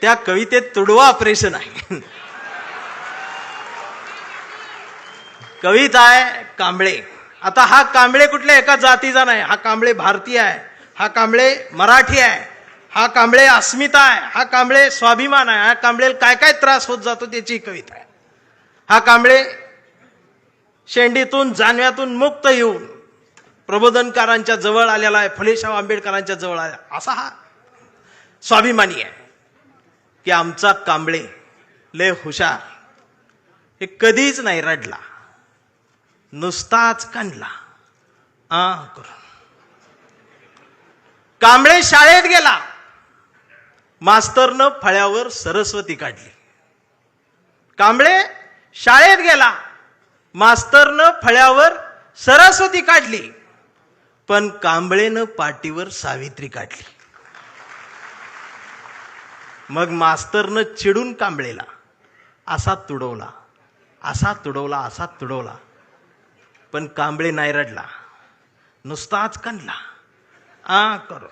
त्या कवितेत तुडवा ऑपरेशन आहे. कविता आहे कांबळे. आता हा कांबळे कुठल्या एका जातीचा नाही, हा कांबळे भारतीय आहे, हा कांबळे मराठी आहे, हा कांबळे अस्मिता आहे, हा कांबळे स्वाभिमान आहे, हा कांबळे काय काय त्रास होत जातो त्याची कविता आहे. हा कांबळे शेंडीतून जानव्यातून मुक्त येऊन प्रबोधनकारांच्या जवळ आलेला आहे, फुलेशाह आंबेडकरांच्या जवळ आला, असा हा स्वाभिमानी आहे की आमचा कांबळे लय हुशार, हे कधीच नाही रडला, नुसताच कांडला करून. कांबळे शाळेत गेला, मास्तरनं फळ्यावर सरस्वती काढली. कांबळे शाळेत गेला, मास्तरनं फळ्यावर सरस्वती काढली, पण कांबळेनं पाटीवर सावित्री काढली. मग मास्तरनं चिडून कांबळेला असा तुडवला, असा तुडवला, असा तुडवला, पण कांबळे नाही रडला, नुसताच कांडला करून.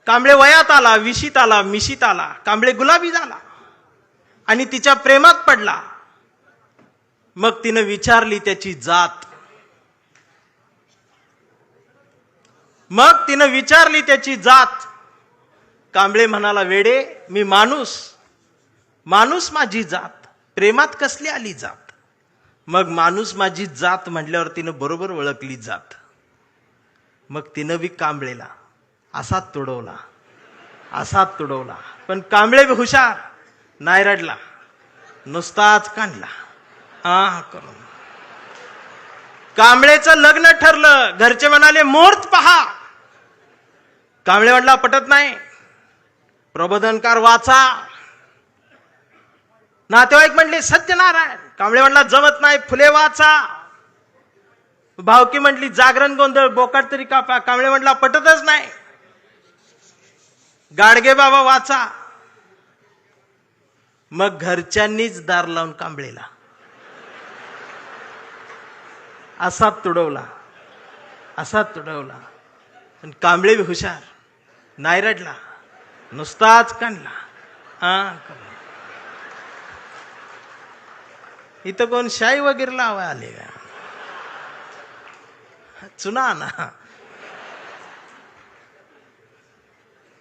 कांबळे वयात आला, विशीत आला, मिशीत आला, कांबळे गुलाबी झाला आणि तिच्या प्रेमात पडला. मग तिनं विचारली त्याची जात, कांबळे म्हणाला, वेडे मी माणूस, माणूस माझी जात, प्रेमात कसली आली जात. मग माणूस माझी जात म्हटल्यावर तिनं बरोबर ओळखली जात. मग तिनं बी कांबळेला असा तुडवला, असा तुडवला, पण कांबळे बी हुशार, नाही रडला, नुसताच कांडला करून. कांबळेचं लग्न ठरलं. घरचे म्हणाले मुहूर्त पहा. कांबळे म्हटला पटत नाही, प्रबोधनकार वाचा. नातेवाईक म्हणले सत्यनारायण. कांबळे म्हटला जमत नाही, फुले वाचा. भावकी म्हटली जागरण गोंधळ, बोकाट तरी कापा. कांबळे म्हटला पटतच नाही, गाडगे बाबा वाचा. मग घरच्यांनीच दार लावून कांबळेला असा तुडवला, असा तुडवला, पण कांबळे बी हुशार, नाही रडला, नुसताच कांडला. इथं कोण शाई वगैरे लावा आले का? चुना ना.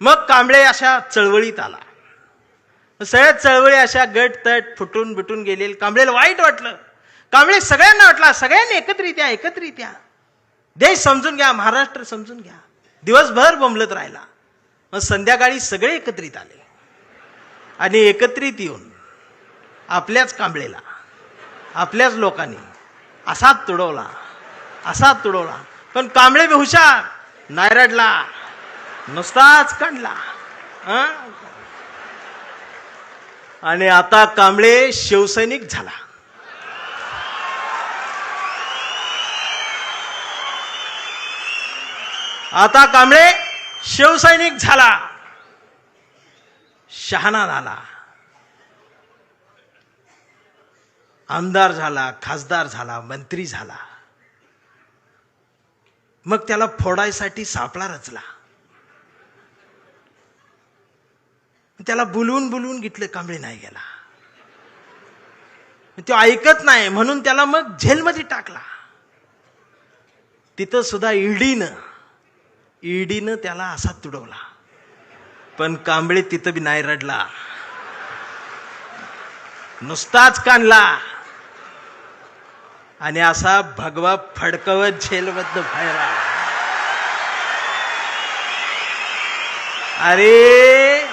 मग कांबळे अशा चळवळीत आला. सगळ्या चळवळी अशा गट तट फुटून बिटून गेले. कांबळेला वाईट वाटलं. कांबळे सगळ्यांना वाटला, सगळ्यांनी एकत्रित या, देश समजून घ्या, महाराष्ट्र समजून घ्या. दिवसभर बोंबलत राहिला. मग संध्याकाळी सगळे एकत्रित आले आणि एकत्रित येऊन आपल्याच कांबळेला, आपल्याच लोकांनी असा तुडवला, असा तुडवला, पण कांबळे बी हुशार, नाही रडला, नुसताच कांडला. आणि आता कांबळे शिवसैनिक झाला. आता कांबळे शिवसैनिक झाला, शहाणा झाला, आमदार झाला, खासदार झाला, मंत्री झाला. मग त्याला फोडायसाठी सापळा रचला. त्याला बोलवून घेतलं, कांबळे नाही गेला. तो ऐकत नाही म्हणून त्याला मग जेलमध्ये टाकला. तिथं सुद्धा ईडीनं त्याला असा तुडवला, पण कांबळे तिथं बी नाही रडला, नुसताच कांडला आणि असा भगवा फडकवत जेलमधनं बाहेर आला. अरे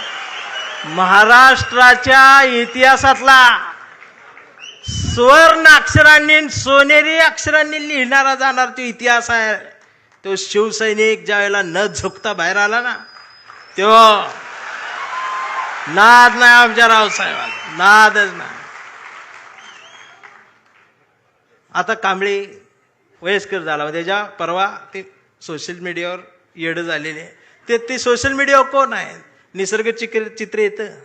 महाराष्ट्राच्या इतिहासातला सुवर्ण अक्षरांनी, सोनेरी अक्षरांनी लिहिणारा जाणार तो इतिहास आहे. तो शिवसैनिक ज्या वेळेला न झुकता बाहेर आला ना, तो नाद नाही आमच्या रावसाहेबांचा, नादच नाही. आता कांबळे वयस्कर झाला. त्याच्या परवा ते सोशल मीडियावर येडं झालेले. ते सोशल मीडियावर कोण आहे, निसर्ग चित्र येतं,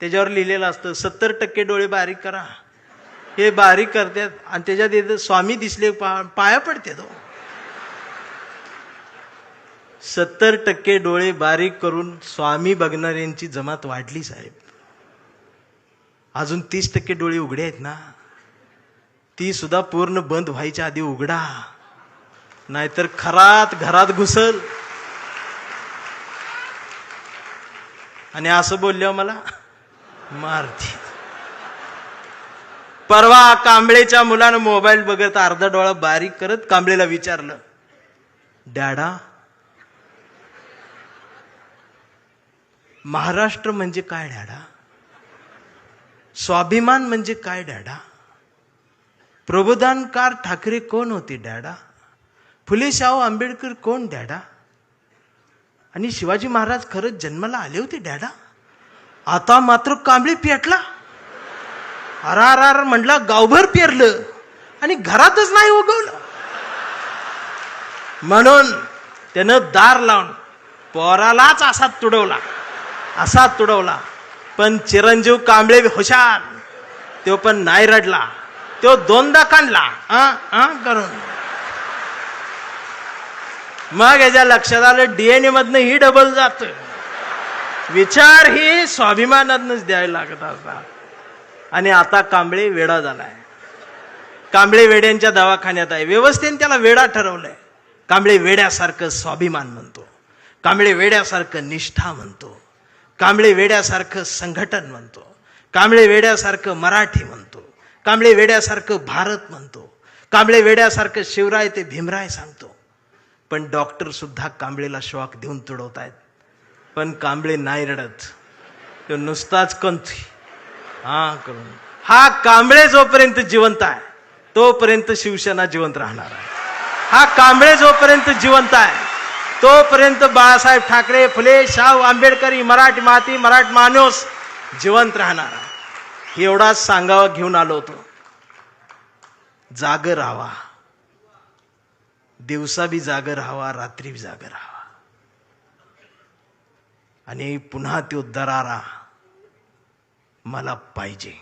त्याच्यावर लिहिलेलं असतं 70% डोळे बारीक करा. हे बारीक करतात आणि त्याच्यात येतं स्वामी दिसले पाया पडते. तो 70% डोळे बारीक करून स्वामी बघणाऱ्यांची जमात वाढली साहेब. अजून 30% डोळे उघडे आहेत ना, ती सुद्धा पूर्ण बंद व्हायच्या आधी उघडा, नाहीतर खरात घरात घुसल. आणि असं बोलल्यावर मला मारती. परवा कांबळेच्या मुलानं मोबाईल बघत अर्धा डोळा बारीक करत कांबळेला विचारलं, डॅडा, महाराष्ट्र म्हणजे काय डॅडा? स्वाभिमान म्हणजे काय डॅडा? प्रबोधनकार ठाकरे कोण होते डॅडा? फुले शाहू आंबेडकर कोण डॅडा? आणि शिवाजी महाराज खरंच जन्माला आले होते डॅडा? आता मात्र कांबळे पेटला. अरार म्हटला, गावभर पेरलं आणि घरातच नाही उगवलं. म्हणून त्यानं दार लावून पोरालाच असा तुडवला. पण चिरंजीव कांबळे हुशार, तो पण नाही रडला. तो 2दा काढला करून. मग याच्या लक्षात आलं डीएनए मधनं ही डबल जात. विचार ही स्वाभिमानातनच द्यायला लागत असतात. आणि आता कांबळे वेडा झालाय. कांबळे वेड्यांच्या दवाखान्यात आहे. व्यवस्थेने त्याला वेडा ठरवलंय. कांबळे वेड्यासारखं स्वाभिमान म्हणतो, कांबळे वेड्यासारखं निष्ठा म्हणतो, कांबळे वेड्यासारखं संघटन म्हणतो, कांबळे वेड्यासारखं मराठी म्हणतो, कांबळे वेड्यासारखं भारत म्हणतो, कांबळे वेड्यासारखं शिवराय ते भीमराय सांगतो. पण डॉक्टर सुद्धा कांबळेला शॉक देऊन तुडवतायत. पण कांबळे नाही रडत, तो नुसताच कंथी करून. हा कांबळे जोपर्यंत जिवंत आहे तोपर्यंत शिवसेना जिवंत राहणार आहे. हा कांबळे जोपर्यंत जिवंत आहे तोपर्यंत बाळासाहेब ठाकरे, फुले शाहू आंबेडकरी, मराठी माती, मराठी माणूस जिवंत राहणार आहे. हे एवढाच सांगावं घेऊन आलो होतो. जागर राहावा, दिवसा बी जागर राहावा, रात्री बी जागर राहावा. आणि पुन्हा तो दरारा मला पाहिजे.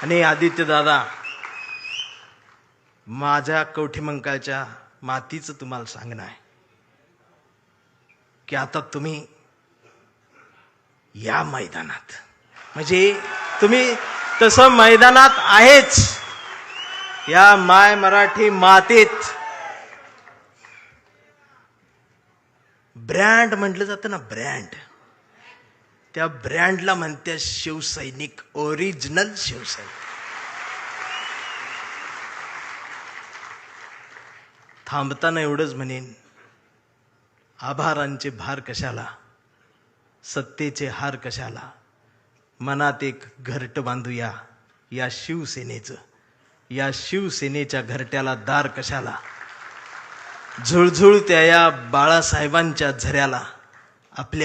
आणि आदित्य दादा, माझ्या कवठीमंकाळच्या मातीचं तुम्हाला सांगणं आहे की आता तुम्ही या मैदानात, म्हणजे तुम्ही तसं मैदानात आहेच, या माय मराठी मातीत ब्रँड म्हटलं जातं ना, ब्रँड, त्या ब्रँडला म्हणते शिवसैनिक, ओरिजिनल शिवसैनिक. थांबताना एवढंच म्हणेन, आभारांचे भार कशाला, सत्तेचे हार कशाला, मनात एक घरट बांधूया या शिवसेनेचं, या शिवसेनेच्या घरट्याला दार कशाला, झुळझुळत्या या बाळासाहेबांच्या झऱ्याला आपल्या